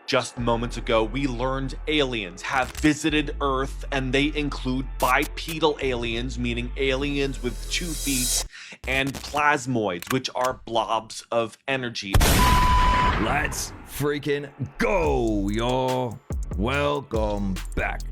Just moments ago, we learned aliens have visited Earth, and they include bipedal aliens, meaning aliens with 2 feet, and plasmoids, which are blobs of energy. Let's freaking go, y'all. Welcome back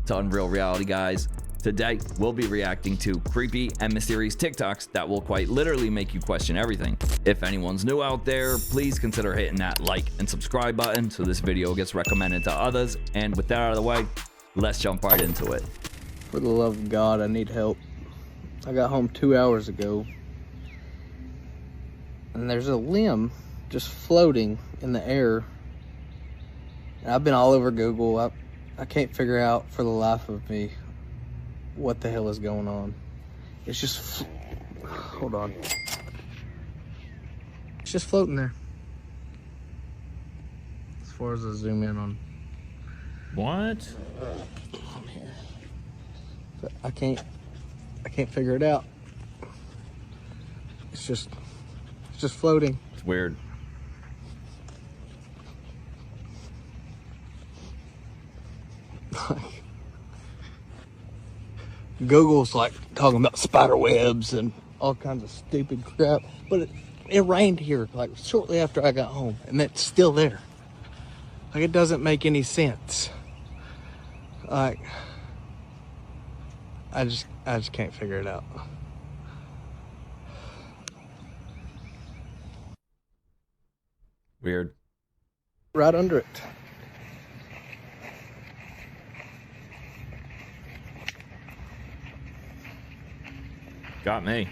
to Unreal Reality, guys. Today, we'll be reacting to creepy and mysterious TikToks that will quite literally make you question everything. If anyone's new out there, please consider hitting that like and subscribe button so this video gets recommended to others. And with that out of the way, let's jump right into it. For the love of God, I need help. I got home 2 hours ago, and there's a limb just floating in the air. And I've been all over Google. I can't figure out for the life of me what the hell is going on. It's just, hold on. It's just floating there. As far as I zoom in on. What? On here. But I can't figure it out. It's just floating. It's weird. Google's like talking about spider webs and all kinds of stupid crap, but it rained here like shortly after I got home, and it's still there. Like, it doesn't make any sense. Like, I just can't figure it out. Weird. Right under it. Got me.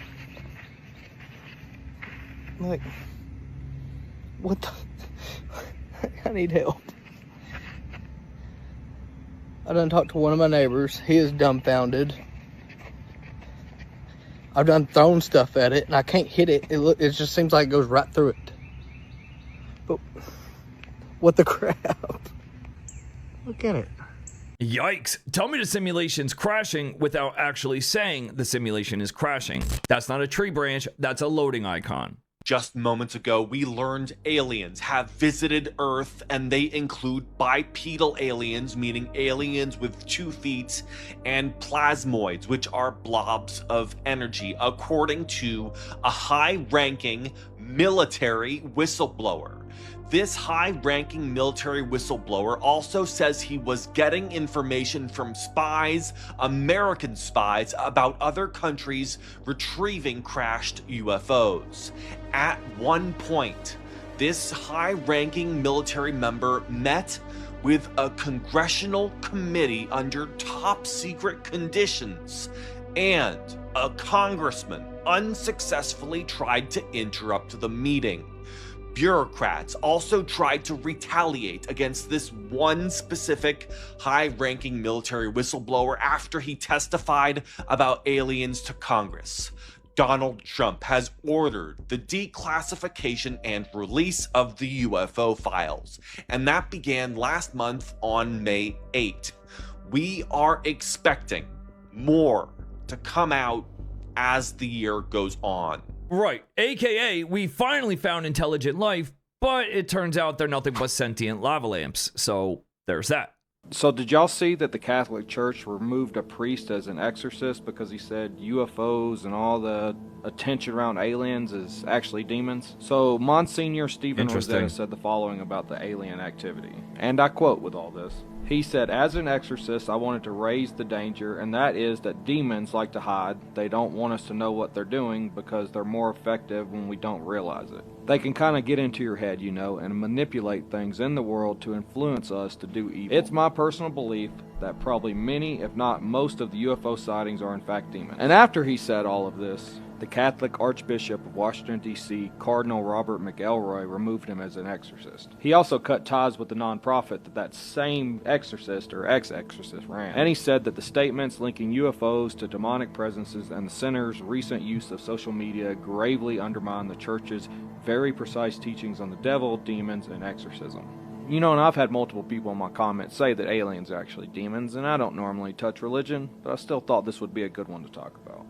Like, what the? I need help. I done talked to one of my neighbors. He is dumbfounded. I've done thrown stuff at it, and I can't hit it. It just seems like it goes right through it. But what the crap? Look at it. Yikes. Tell me the simulation's crashing without actually saying the simulation is crashing. That's not a tree branch, that's a loading icon. Just moments ago, we learned aliens have visited Earth, and they include bipedal aliens, meaning aliens with 2 feet, and plasmoids, which are blobs of energy, according to a high-ranking military whistleblower. This high-ranking military whistleblower also says he was getting information from spies, American spies, about other countries retrieving crashed UFOs. At one point, this high-ranking military member met with a congressional committee under top-secret conditions, and a congressman unsuccessfully tried to interrupt the meeting. Bureaucrats also tried to retaliate against this one specific high-ranking military whistleblower after he testified about aliens to Congress. Donald Trump has ordered the declassification and release of the UFO files, and that began last month on May 8. We are expecting more to come out as the year goes on. Right, aka we finally found intelligent life, but it turns out they're nothing but sentient lava lamps, so there's that. So did y'all see that the Catholic Church removed a priest as an exorcist because he said UFOs and all the attention around aliens is actually demons? So Monsignor Stephen Rosetta said the following about the alien activity, and I quote with all this. He said, as an exorcist, I wanted to raise the danger, and that is that demons like to hide. They don't want us to know what they're doing because they're more effective when we don't realize it. They can kind of get into your head, you know, and manipulate things in the world to influence us to do evil. It's my personal belief that probably many, if not most, of the UFO sightings are in fact demons. And after he said all of this, the Catholic Archbishop of Washington, D.C., Cardinal Robert McElroy, removed him as an exorcist. He also cut ties with the nonprofit that same exorcist or ex-exorcist ran. And he said that the statements linking UFOs to demonic presences and the center's recent use of social media gravely undermine the church's very precise teachings on the devil, demons, and exorcism. You know, and I've had multiple people in my comments say that aliens are actually demons, and I don't normally touch religion, but I still thought this would be a good one to talk about.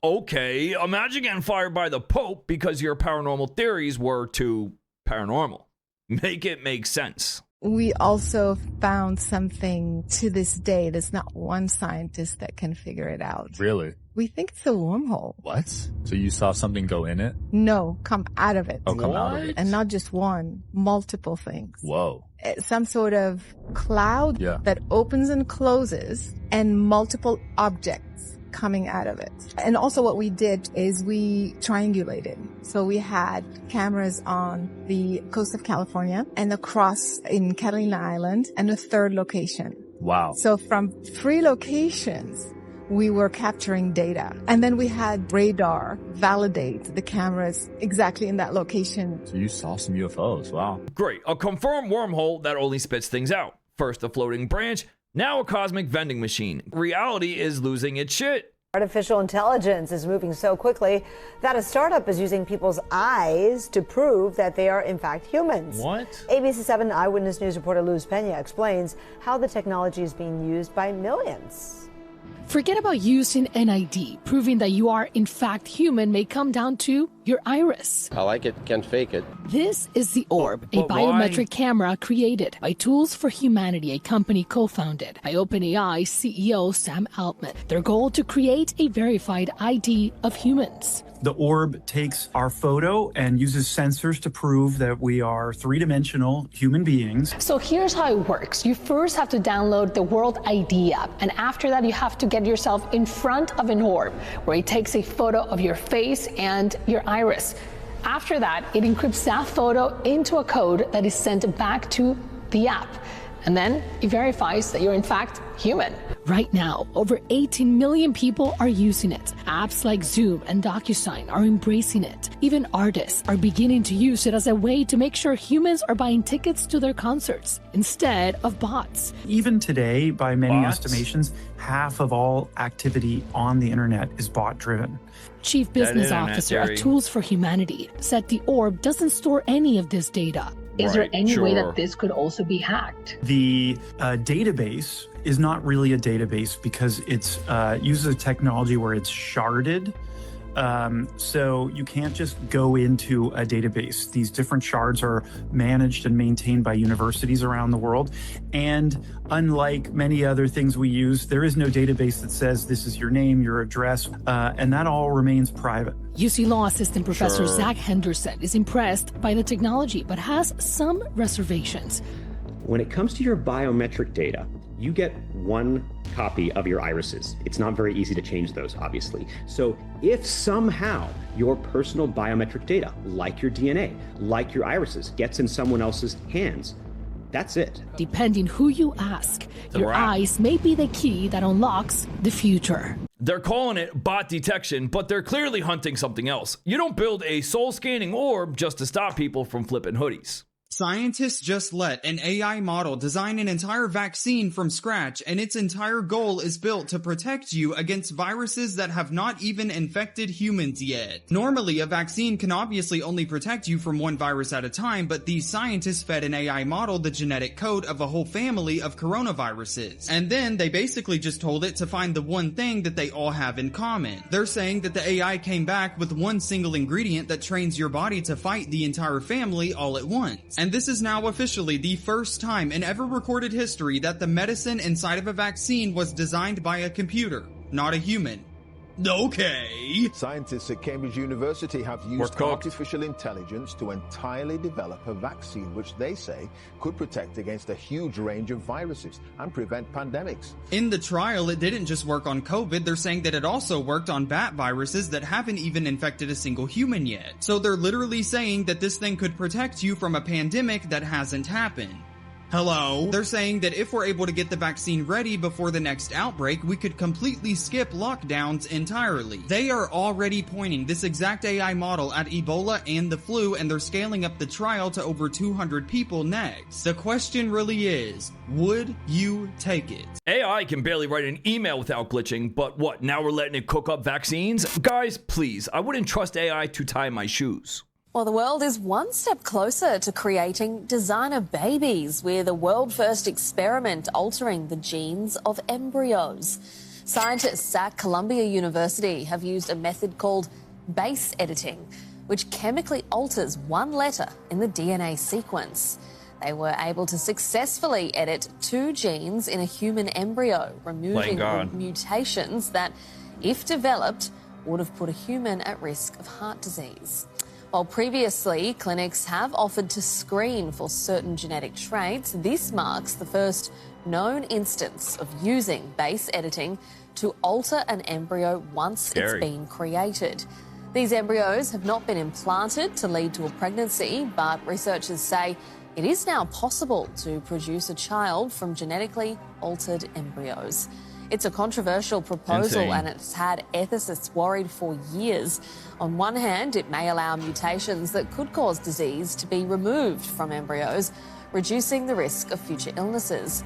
Okay. Imagine getting fired by the Pope because your paranormal theories were too paranormal. Make it make sense. We also found something to this day. There's not one scientist that can figure it out. Really? We think it's a wormhole. What? So you saw something go in it? No, come out of it. Oh, come out of it. And not just one, multiple things. Whoa. Some sort of cloud that opens and closes, and multiple objects coming out of it. And also what we did is we triangulated. So we had cameras on the coast of California and across in Catalina Island and a third location. Wow. So from 3 locations, we were capturing data. And then we had radar validate the cameras exactly in that location. So you saw some UFOs. Wow. Great. A confirmed wormhole that only spits things out. First a floating branch, now a cosmic vending machine. Reality is losing its shit. Artificial intelligence is moving so quickly that a startup is using people's eyes to prove that they are in fact humans. What? ABC 7 Eyewitness News reporter Luz Pena explains how the technology is being used by millions. Forget about using an ID. Proving that you are in fact human may come down to your iris. I like it, can't fake it. This is the Orb, a But biometric why? camera created by Tools for Humanity, a company co-founded by OpenAI CEO Sam Altman. Their goal to create a verified ID of humans. The orb takes our photo and uses sensors to prove that we are 3-dimensional human beings. So here's how it works. You first have to download the World ID app, and after that you have to get yourself in front of an orb where it takes a photo of your face and your iris. After that, it encrypts that photo into a code that is sent back to the app. And then it verifies that you're in fact human. Right now, over 18 million people are using it. Apps like Zoom and DocuSign are embracing it. Even artists are beginning to use it as a way to make sure humans are buying tickets to their concerts instead of bots. Even today, by many Bots? estimations, half of all activity on the internet is bot-driven. Chief Business internet Officer theory. at Tools for Humanity said the Orb doesn't store any of this data. Is there Right, any way sure. that this could also be hacked? The database is not really a database because it's uses a technology where it's sharded. So you can't just go into a database. These different shards are managed and maintained by universities around the world. And unlike many other things we use, there is no database that says this is your name, your address, and that all remains private. UC Law Assistant Professor Sure. Zach Henderson is impressed by the technology, but has some reservations. When it comes to your biometric data, you get one copy of your irises. It's not very easy to change those, obviously. So if somehow your personal biometric data, like your DNA, like your irises, gets in someone else's hands, that's it. Depending who you ask, The your wrap. eyes may be the key that unlocks the future. They're calling it bot detection, but they're clearly hunting something else. You don't build a soul-scanning orb just to stop people from flipping hoodies. Scientists just let an AI model design an entire vaccine from scratch, and its entire goal is built to protect you against viruses that have not even infected humans yet. Normally, a vaccine can obviously only protect you from one virus at a time, but these scientists fed an AI model the genetic code of a whole family of coronaviruses. And then they basically just told it to find the one thing that they all have in common. They're saying that the AI came back with one single ingredient that trains your body to fight the entire family all at once. And this is now officially the first time in ever recorded history that the medicine inside of a vaccine was designed by a computer, not a human. Okay. Scientists at Cambridge University have We're used cooked. artificial intelligence to entirely develop a vaccine which they say could protect against a huge range of viruses and prevent pandemics. In the trial, it didn't just work on COVID, they're saying that it also worked on bat viruses that haven't even infected a single human yet. So they're literally saying that this thing could protect you from a pandemic that hasn't happened. Hello? They're saying that if we're able to get the vaccine ready before the next outbreak, we could completely skip lockdowns entirely. They are already pointing this exact AI model at Ebola and the flu, and they're scaling up the trial to over 200 people next. The question really is, would you take it? AI can barely write an email without glitching, but what, now we're letting it cook up vaccines? Guys, please, I wouldn't trust AI to tie my shoes. Well, the world is one step closer to creating designer babies, with a world-first experiment altering the genes of embryos. Scientists at Columbia University have used a method called base editing, which chemically alters one letter in the DNA sequence. They were able to successfully edit 2 genes in a human embryo, removing mutations that, if developed, would have put a human at risk of heart disease. While previously clinics have offered to screen for certain genetic traits, this marks the first known instance of using base editing to alter an embryo once it's been created. These embryos have not been implanted to lead to a pregnancy, but researchers say it is now possible to produce a child from genetically altered embryos. It's a controversial proposal and it's had ethicists worried for years. On one hand, it may allow mutations that could cause disease to be removed from embryos, reducing the risk of future illnesses.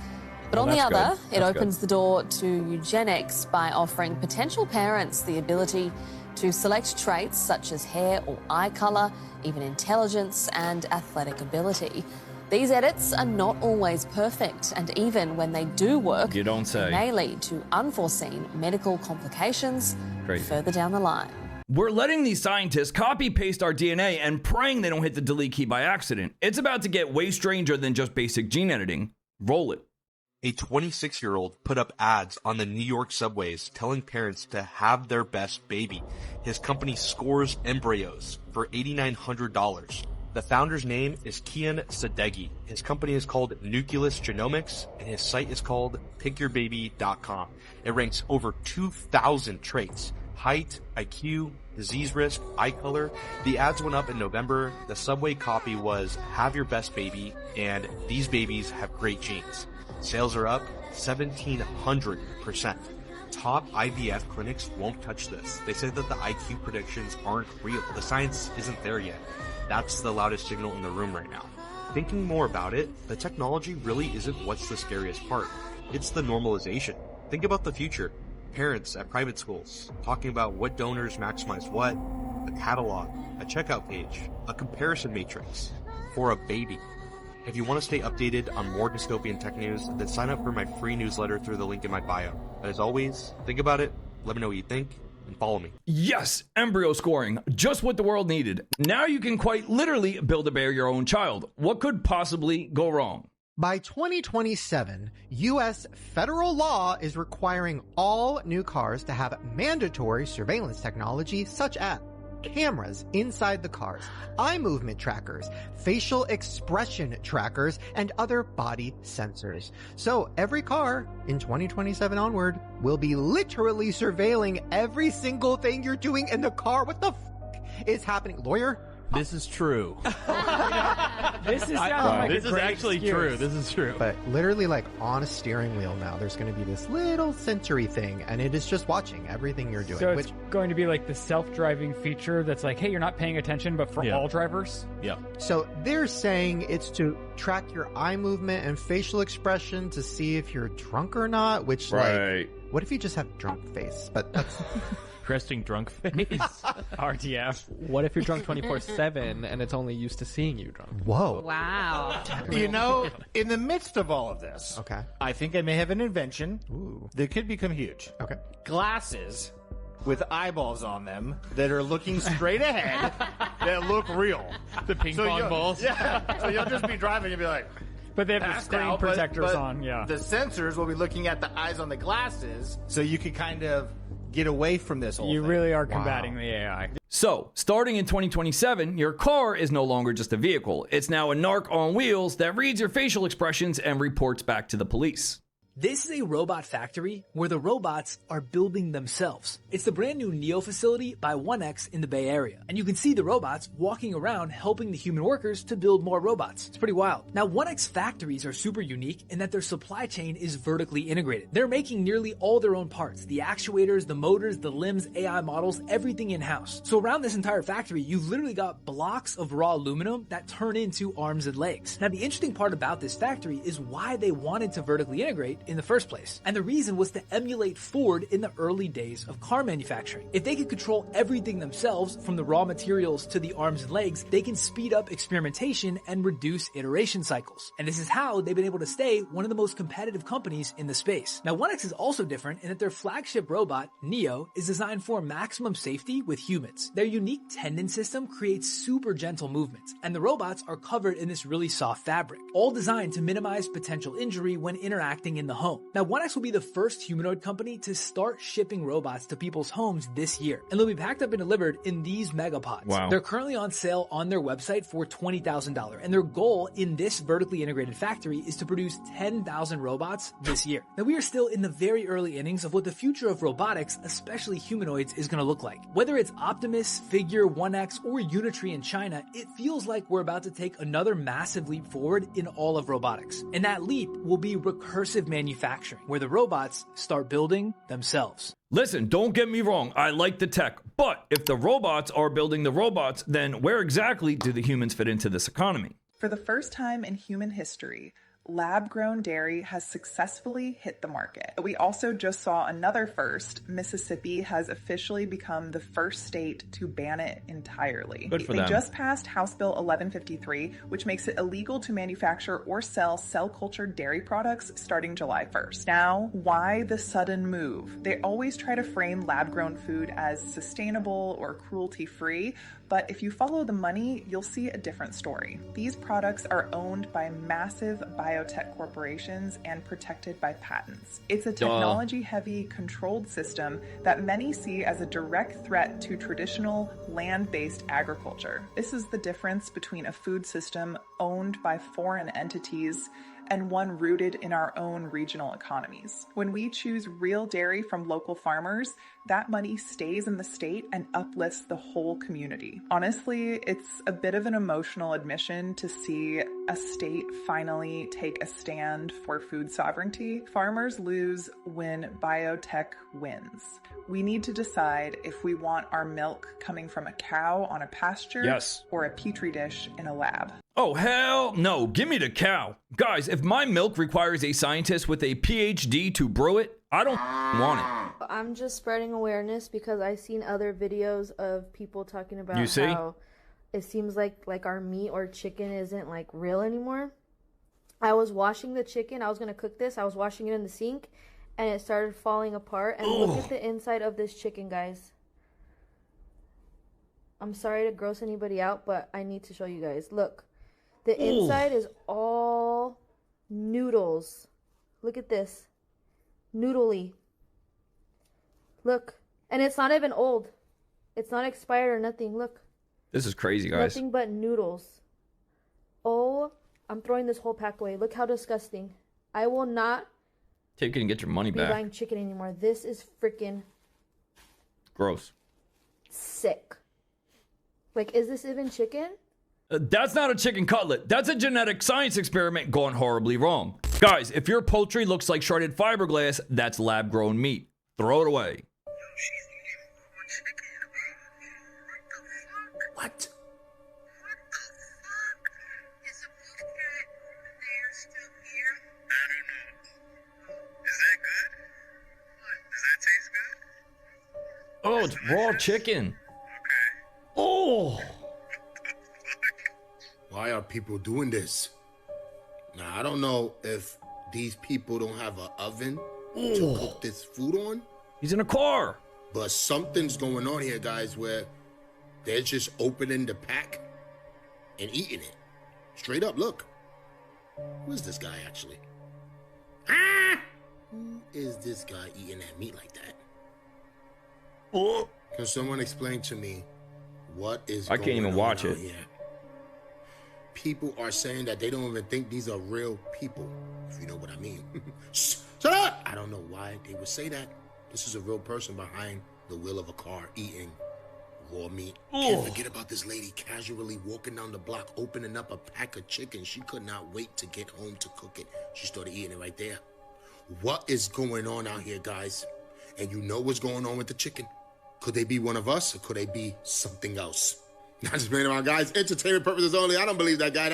But on the other, it opens the door to eugenics by offering potential parents the ability to select traits such as hair or eye colour, even intelligence and athletic ability. These edits are not always perfect, and even when they do work, they may lead to unforeseen medical complications further down the line. We're letting these scientists copy-paste our DNA and praying they don't hit the delete key by accident. It's about to get way stranger than just basic gene editing. Roll it. A 26-year-old put up ads on the New York subways telling parents to have their best baby. His company scores embryos for $8,900. The founder's name is Kian Sadeghi. His company is called Nucleus Genomics, and his site is called pickyourbaby.com. It ranks over 2,000 traits: height, IQ, disease risk, eye color. The ads went up in November. The subway copy was "Have your best baby," and "These babies have great genes." Sales are up 1,700%. Top IVF clinics won't touch this. They say that the IQ predictions aren't real. The science isn't there yet. That's the loudest signal in the room right now. Thinking more about it, the technology really isn't what's the scariest part. It's the normalization. Think about the future. Parents at private schools talking about what donors maximize what, a catalog, a checkout page, a comparison matrix for a baby. If you want to stay updated on more dystopian tech news, then sign up for my free newsletter through the link in my bio. But as always, think about it, let me know what you think, and follow me. Yes, embryo scoring, just what the world needed. Now you can quite literally build a bear your own child. What could possibly go wrong? By 2027, U.S. federal law is requiring all new cars to have mandatory surveillance technology such as cameras inside the cars, eye movement trackers, facial expression trackers, and other body sensors. So every car in 2027 onward will be literally surveilling every single thing you're doing in the car. What the is happening? Lawyer? This is true. This is actually true. This is true. But literally, like on a steering wheel now, there's going to be this little sensory thing, and it is just watching everything you're doing. So it's going to be like the self-driving feature that's like, hey, you're not paying attention, but for all drivers? Yeah. So they're saying it's to track your eye movement and facial expression to see if you're drunk or not, which, like, what if you just have drunk face? But that's... Resting drunk face. RTF. What if you're drunk 24/7 and it's only used to seeing you drunk? Whoa. Wow. You know, in the midst of all of this, I think I may have an invention that could become huge. Okay. Glasses with eyeballs on them that are looking straight ahead that look real. The ping pong balls. Yeah. So you'll just be driving and be like... But they have the screen protectors on, The sensors will be looking at the eyes on the glasses, so you can kind of get away from this whole thing. You really are combating the AI. So, starting in 2027, your car is no longer just a vehicle. It's now a narc on wheels that reads your facial expressions and reports back to the police. This is a robot factory where the robots are building themselves. It's the brand new NEO facility by 1X in the Bay Area. And you can see the robots walking around helping the human workers to build more robots. It's pretty wild. Now, 1X factories are super unique in that their supply chain is vertically integrated. They're making nearly all their own parts. The actuators, the motors, the limbs, AI models, everything in-house. So around this entire factory, you've literally got blocks of raw aluminum that turn into arms and legs. Now, the interesting part about this factory is why they wanted to vertically integrate in the first place. And the reason was to emulate Ford in the early days of car manufacturing. If they could control everything themselves, from the raw materials to the arms and legs, they can speed up experimentation and reduce iteration cycles. And this is how they've been able to stay one of the most competitive companies in the space. Now, 1X is also different in that their flagship robot, Neo, is designed for maximum safety with humans. Their unique tendon system creates super gentle movements, and the robots are covered in this really soft fabric, all designed to minimize potential injury when interacting in the home. Now, 1X will be the first humanoid company to start shipping robots to people's homes this year, and they'll be packed up and delivered in these megapods. Wow. They're currently on sale on their website for $20,000, and their goal in this vertically integrated factory is to produce 10,000 robots this year. Now, we are still in the very early innings of what the future of robotics, especially humanoids, is going to look like. Whether it's Optimus, Figure, 1X, or Unitree in China, it feels like we're about to take another massive leap forward in all of robotics. And that leap will be recursive manufacturing, where the robots start building themselves. Listen, don't get me wrong, I like the tech, but if the robots are building the robots, then where exactly do the humans fit into this economy? For the first time in human history, lab-grown dairy has successfully hit the market. We also just saw another first. Mississippi has officially become the first state to ban it entirely. Good for They them. just passed House Bill 1153, which makes it illegal to manufacture or sell cell-cultured dairy products starting July 1st. Now, why the sudden move? They always try to frame lab-grown food as sustainable or cruelty-free, but if you follow the money, you'll see a different story. These products are owned by massive biotech corporations and protected by patents. It's a technology-heavy, controlled system that many see as a direct threat to traditional land-based agriculture. This is the difference between a food system owned by foreign entities and one rooted in our own regional economies. When we choose real dairy from local farmers, that money stays in the state and uplifts the whole community. Honestly, it's a bit of an emotional admission to see a state finally take a stand for food sovereignty. Farmers lose when biotech wins. We need to decide if we want our milk coming from a cow on a pasture or a petri dish in a lab. Oh, hell no. Give me the cow. Guys, if my milk requires a scientist with a PhD to brew it, I don't want it. I'm just spreading awareness because I've seen other videos of people talking about how it seems like our meat or chicken isn't like real anymore. I was washing the chicken. I was going to cook this. I was washing it in the sink and it started falling apart. And look at the inside of this chicken, guys. I'm sorry to gross anybody out, but I need to show you guys. Look. The inside is all noodles. Look at this. Noodly. Look. And it's not even old. It's not expired or nothing. Look. This is crazy, guys. Nothing but noodles. Oh, I'm throwing this whole pack away. Look how disgusting. I will not Take it and get your money be back. buying chicken anymore. This is freaking Gross. sick. Like, is this even chicken? That's not a chicken cutlet. That's a genetic science experiment gone horribly wrong. Guys, if your poultry looks like shredded fiberglass, that's lab-grown meat. Throw it away. What? Oh, it's raw chicken. Oh. Why are people doing this? Now, I don't know if these people don't have an oven to cook this food on. He's in a car. But something's going on here, guys, where they're just opening the pack and eating it. Straight up, look. Who is this guy, actually? Ah! Who is this guy eating that meat like that? Can someone explain to me what is going on? I can't even watch it. Here? People are saying that they don't even think these are real people, if you know what I mean. Shut up! I don't know why they would say that. This is a real person behind the wheel of a car eating raw meat. Can't forget about this lady casually walking down the block, opening up a pack of chicken. She could not wait to get home to cook it. She started eating it right there. What is going on out here, guys? And you know what's going on with the chicken. Could they be one of us, or could they be something else? Not just playing around, guys. Entertainment purposes only. I don't believe that guy.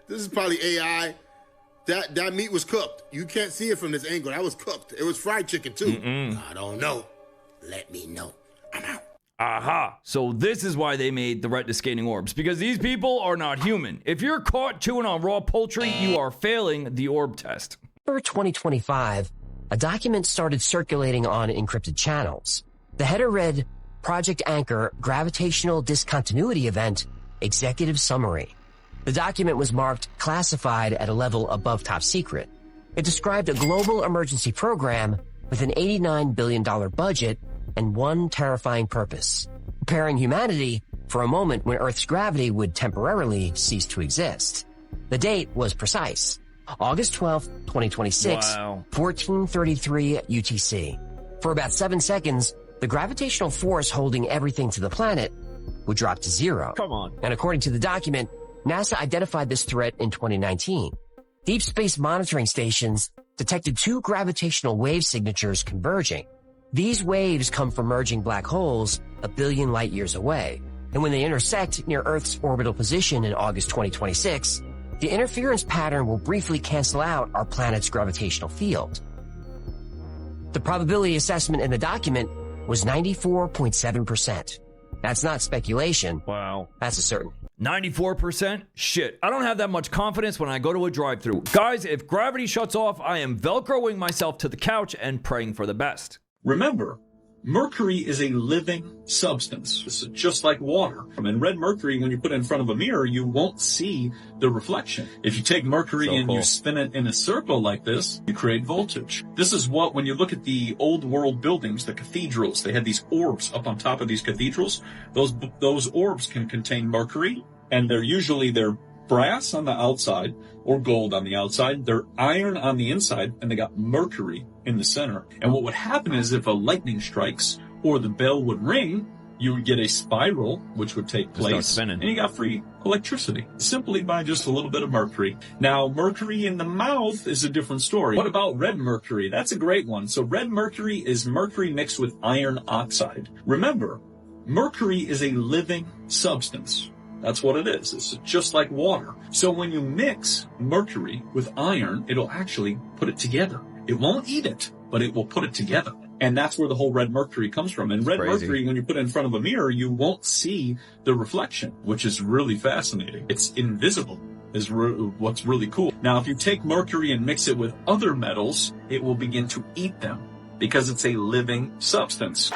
This is probably AI That meat was cooked. You can't see it from this angle. That was cooked. It was fried chicken too. I don't know. Let me know. I'm out. Aha. So this is why they made the retina scanning orbs, because these people are not human. If you're caught chewing on raw poultry, you are failing the orb test. For 2025, a document started circulating on encrypted channels. The header read, Project Anchor Gravitational Discontinuity Event Executive Summary. The document was marked classified at a level above top secret. It described a global emergency program with an $89 billion budget and one terrifying purpose: preparing humanity for a moment when Earth's gravity would temporarily cease to exist. The date was precise: August 12th, 2026, 1433 UTC. For about 7 seconds, the gravitational force holding everything to the planet would drop to zero. Come on. And according to the document, NASA identified this threat in 2019. Deep space monitoring stations detected 2 gravitational wave signatures converging. These waves come from merging black holes a billion light years away. And when they intersect near Earth's orbital position in August 2026, the interference pattern will briefly cancel out our planet's gravitational field. The probability assessment in the document was 94.7%. That's not speculation. Wow. That's a certainty. 94%? Shit. I don't have that much confidence when I go to a drive-thru. Guys, if gravity shuts off, I am Velcroing myself to the couch and praying for the best. Remember, mercury is a living substance. It's just like water. And red mercury, when you put it in front of a mirror, you won't see the reflection. If you take mercury and you spin it in a circle like this, you create voltage. This is what, when you look at the old world buildings, the cathedrals, they had these orbs up on top of these cathedrals. Those orbs can contain mercury, and they're brass on the outside or gold on the outside. They're iron on the inside, and they got mercury in the center. And what would happen is if a lightning strikes or the bell would ring, you would get a spiral, which would take place, and you got free electricity simply by just a little bit of mercury. Now, mercury in the mouth is a different story. What about red mercury? That's a great one. So red mercury is mercury mixed with iron oxide. Remember, mercury is a living substance. That's what it is. It's just like water. So when you mix mercury with iron, it'll actually put it together. It won't eat it, but it will put it together. And that's where the whole red mercury comes from. And red mercury, when you put it in front of a mirror, you won't see the reflection, which is really fascinating. It's invisible, is what's really cool. Now, if you take mercury and mix it with other metals, it will begin to eat them because it's a living substance.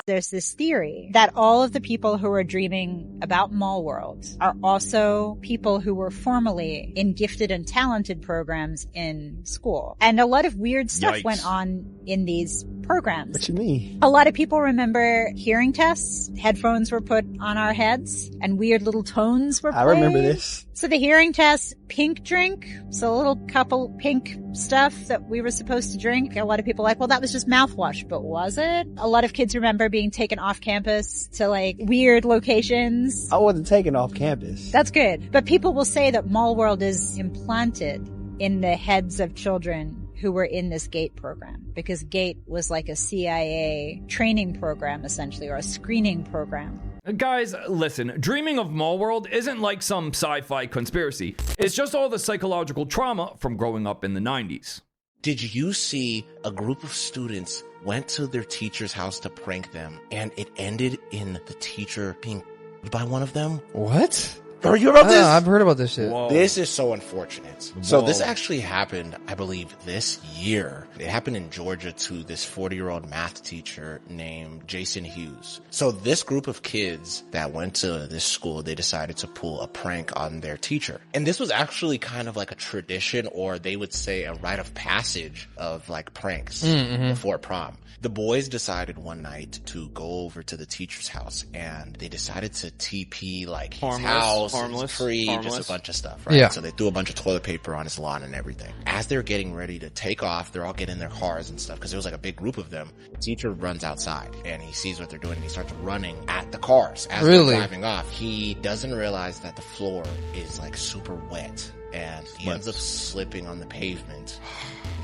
There's this theory that all of the people who are dreaming about mall worlds are also people who were formerly in gifted and talented programs in school. And a lot of weird stuff went on in these programs. What you mean? A lot of people remember hearing tests. Headphones were put on our heads and weird little tones were played. I remember this. So the hearing test, pink drink. So a little couple pink stuff that we were supposed to drink. A lot of people are like, well, that was just mouthwash, but was it? A lot of kids remember being taken off campus to like weird locations. I wasn't taken off campus. That's good. But people will say that Mall World is implanted in the heads of children who were in this GATE program, because GATE was like a CIA training program, essentially, or a screening program. Guys, listen, dreaming of Mall World isn't like some sci-fi conspiracy. It's just all the psychological trauma from growing up in the 90s. Did you see a group of students went to their teacher's house to prank them, and it ended in the teacher being by one of them? What? Are you about this? I've heard about this shit. Whoa. This is so unfortunate. So this actually happened, I believe, this year. It happened in Georgia to this 40-year-old math teacher named Jason Hughes. So this group of kids that went to this school, they decided to pull a prank on their teacher. And this was actually kind of like a tradition, or they would say a rite of passage of like pranks before prom. The boys decided one night to go over to the teacher's house, and they decided to TP like his house, his fridge, just a bunch of stuff, right? Yeah. So they threw a bunch of toilet paper on his lawn and everything. As they're getting ready to take off, they're all getting in their cars and stuff, because there was like a big group of them. The teacher runs outside, and he sees what they're doing, and he starts running at the cars as they're driving off. He doesn't realize that the floor is like super wet, and he ends up slipping on the pavement.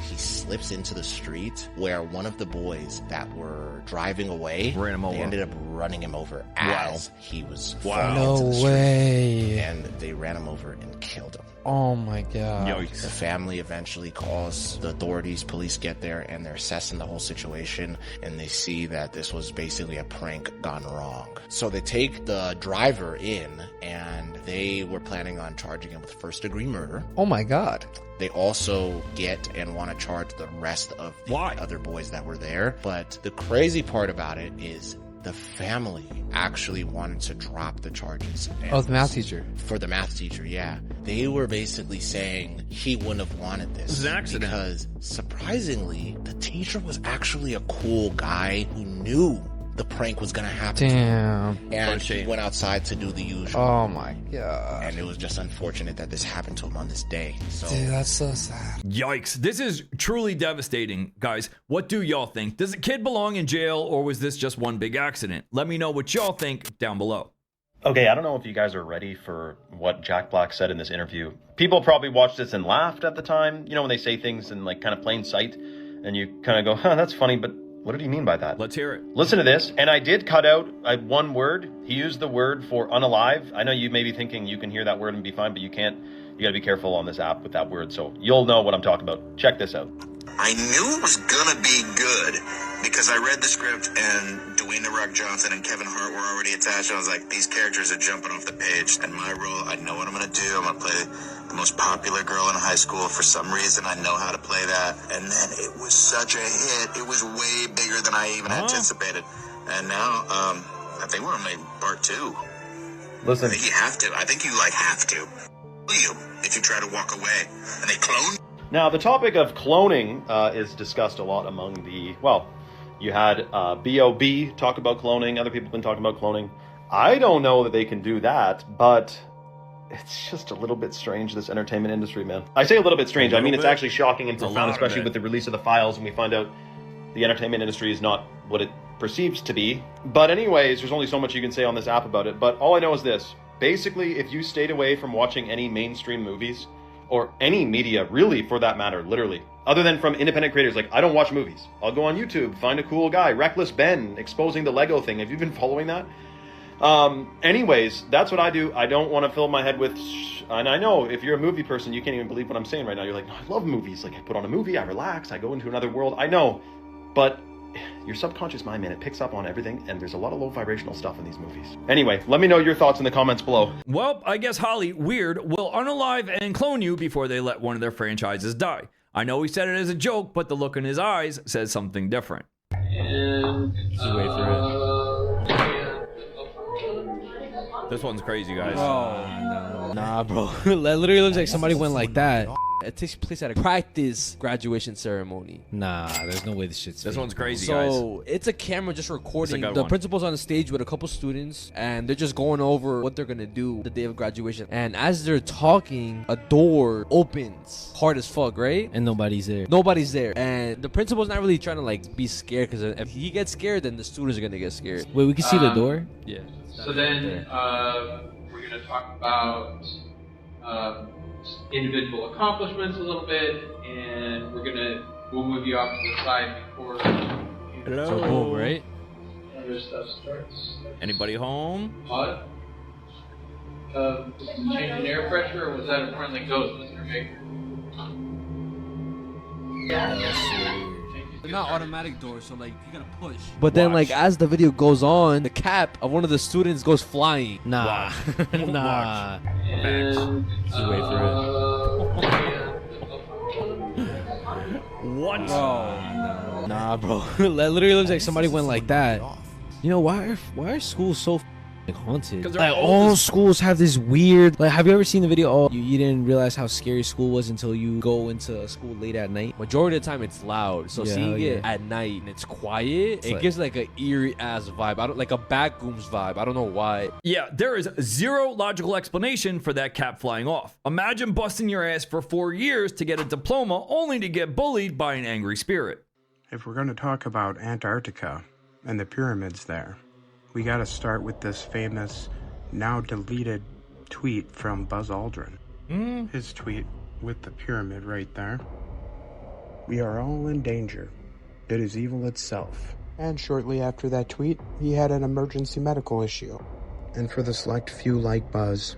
He slips into the street where one of the boys that were driving away, ran him over. They ended up running him over as he was No way. And they ran him over and killed him. Oh my god. Yikes. The family eventually calls the authorities. Police get there and they're assessing the whole situation, and they see that this was basically a prank gone wrong. So they take the driver in, and they were planning on charging him with first-degree murder. Oh my god. They also get and want to charge the rest of the other boys that were there. But the crazy part about it is the family actually wanted to drop the charges. Oh, the math teacher. For the math teacher, yeah. They were basically saying he wouldn't have wanted this. It was an accident. Because, surprisingly, the teacher was actually a cool guy who knew the prank was going to happen. Damn. And he went outside to do the usual. Oh my god. And it was just unfortunate that this happened to him on this day. So, dude, that's so sad. Yikes. This is truly devastating, guys. What do y'all think? Does the kid belong in jail, or was this just one big accident? Let me know what y'all think down below. Okay, I don't know if you guys are ready for what Jack Black said in this interview. People probably watched this and laughed at the time, you know, when they say things in like kind of plain sight, and you kind of go, huh, that's funny, but what did he mean by that? Let's hear it. Listen to this. And I did cut out one word. He used the word for unalive. I know you may be thinking you can hear that word and be fine, but you can't. You got to be careful on this app with that word. So you'll know what I'm talking about. Check this out. I knew it was going to be good because I read the script and Dwayne "The Rock" Johnson and Kevin Hart were already attached. And I was like, these characters are jumping off the page. And my role, I know what I'm going to do. I'm going to play the most popular girl in high school. For some reason, I know how to play that. And then it was such a hit. It was way bigger than I even anticipated. And now, I think we're going to make part 2. Listen. I think you have to. I think you, have to. You, if you try to walk away. And they clone. Now, the topic of cloning is discussed a lot among the, well, you had B.O.B. talk about cloning. Other people have been talking about cloning. I don't know that they can do that, but it's just a little bit strange, this entertainment industry, man. I say a little bit strange. I mean, it's actually shocking and profound, especially with the release of the files, and we find out the entertainment industry is not what it perceives to be. But anyways, there's only so much you can say on this app about it. But all I know is this. Basically, if you stayed away from watching any mainstream movies, or any media, really, for that matter, literally, other than from independent creators, like, I don't watch movies. I'll go on YouTube, find a cool guy, Reckless Ben, exposing the Lego thing. Have you been following that? Anyways, that's what I do. I don't want to fill my head with, and I know if you're a movie person, you can't even believe what I'm saying right now. You're like, no, I love movies. Like, I put on a movie, I relax, I go into another world. I know, but your subconscious mind, man, it picks up on everything, and there's a lot of low vibrational stuff in these movies. Anyway, let me know your thoughts in the comments below. Well, I guess Holly Weird will unalive and clone you before they let one of their franchises die. I know he said it as a joke, but the look in his eyes says something different. And just wait for it. This one's crazy, guys. Oh, nah, bro. It literally looks like somebody went like that. It takes place at a practice graduation ceremony. Nah, there's no way this shit's This fake. one's crazy, guys. So it's a camera just recording. It's a The one. principal's on the stage with a couple students, and they're just going over what they're gonna do the day of graduation. And as they're talking, a door opens hard as fuck, right? And nobody's there. Nobody's there, and the principal's not really trying to like be scared, because if he gets scared, then the students are gonna get scared. Wait, we can see the door? Yeah. So then we're going to talk about individual accomplishments a little bit, and we'll move you off to the side before So boom, right? other stuff starts. Anybody home? Hot. Changing air pressure, or was that a friendly ghost, Mr. Baker? They're not automatic doors, so like you gotta push. But then, like as the video goes on, the cap of one of the students goes flying. Nah, nah. And just wait for What? Oh, nah, bro. That literally looks like somebody went like that. You know why are schools so haunted? Like all schools have this weird. Like, have you ever seen the video? Oh, you didn't realize how scary school was until you go into a school late at night. Majority of the time, it's loud. So Yeah, seeing hell it yeah. at night and it's quiet, it like- gives like an eerie ass vibe. I don't like a Batgooms vibe. I don't know why. Yeah, there is zero logical explanation for that cap flying off. Imagine busting your ass for 4 years to get a diploma only to get bullied by an angry spirit. If we're going to talk about Antarctica and the pyramids there, we got to start with this famous, now deleted tweet from Buzz Aldrin. His tweet with the pyramid right there. We are all in danger. It is evil itself. And shortly after that tweet, he had an emergency medical issue. And for the select few like Buzz,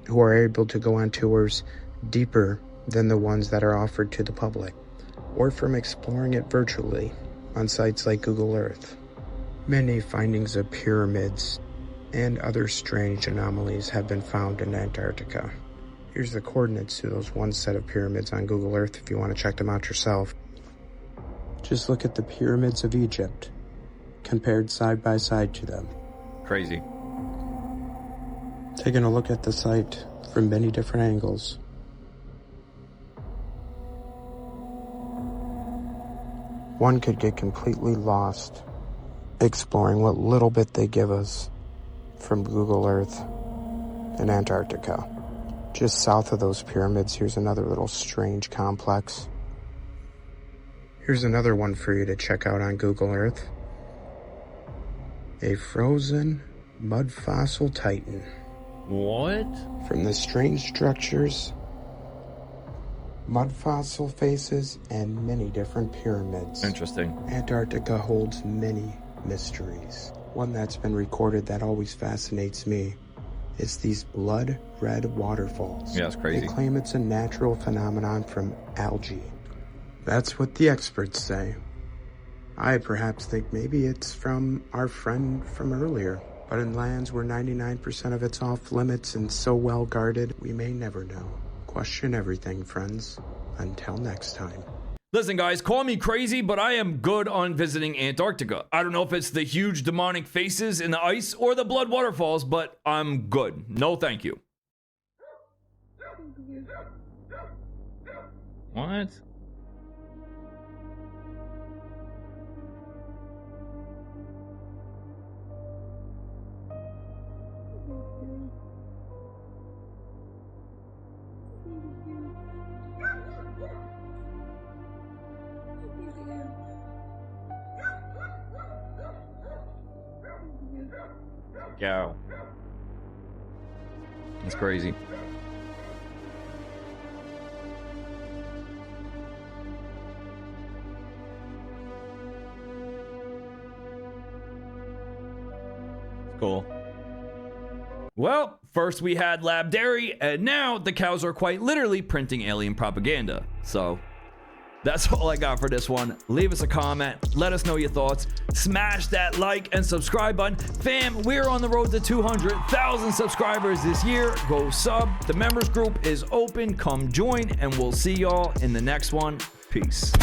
who are able to go on tours deeper than the ones that are offered to the public, or from exploring it virtually on sites like Google Earth. Many findings of pyramids and other strange anomalies have been found in Antarctica. Here's the coordinates to those one set of pyramids on Google Earth if you want to check them out yourself. Just look at the pyramids of Egypt, compared side by side to them. Crazy. Taking a look at the site from many different angles. One could get completely lost exploring what little bit they give us from Google Earth in Antarctica. Just south of those pyramids, here's another little strange complex. Here's another one for you to check out on Google Earth. A frozen mud fossil titan. What? From the strange structures, mud fossil faces, and many different pyramids. Interesting. Antarctica holds many mysteries. One that's been recorded that always fascinates me is these blood red waterfalls. Yeah, it's crazy. They claim it's a natural phenomenon from algae. That's what the experts say. I perhaps think maybe it's from our friend from earlier. But in lands where 99% of it's off limits and so well guarded, we may never know. Question everything, friends. Until next time. Listen, guys, call me crazy, but I am good on visiting Antarctica. I don't know if it's the huge demonic faces in the ice or the blood waterfalls, but I'm good. No, thank you. What? Go. That's crazy. Cool. Well, first we had lab dairy, and now the cows are quite literally printing alien propaganda. So that's all I got for this one. Leave us a comment. Let us know your thoughts. Smash that like and subscribe button. Fam, we're on the road to 200,000 subscribers this year. Go sub. The members group is open. Come join, and we'll see y'all in the next one. Peace.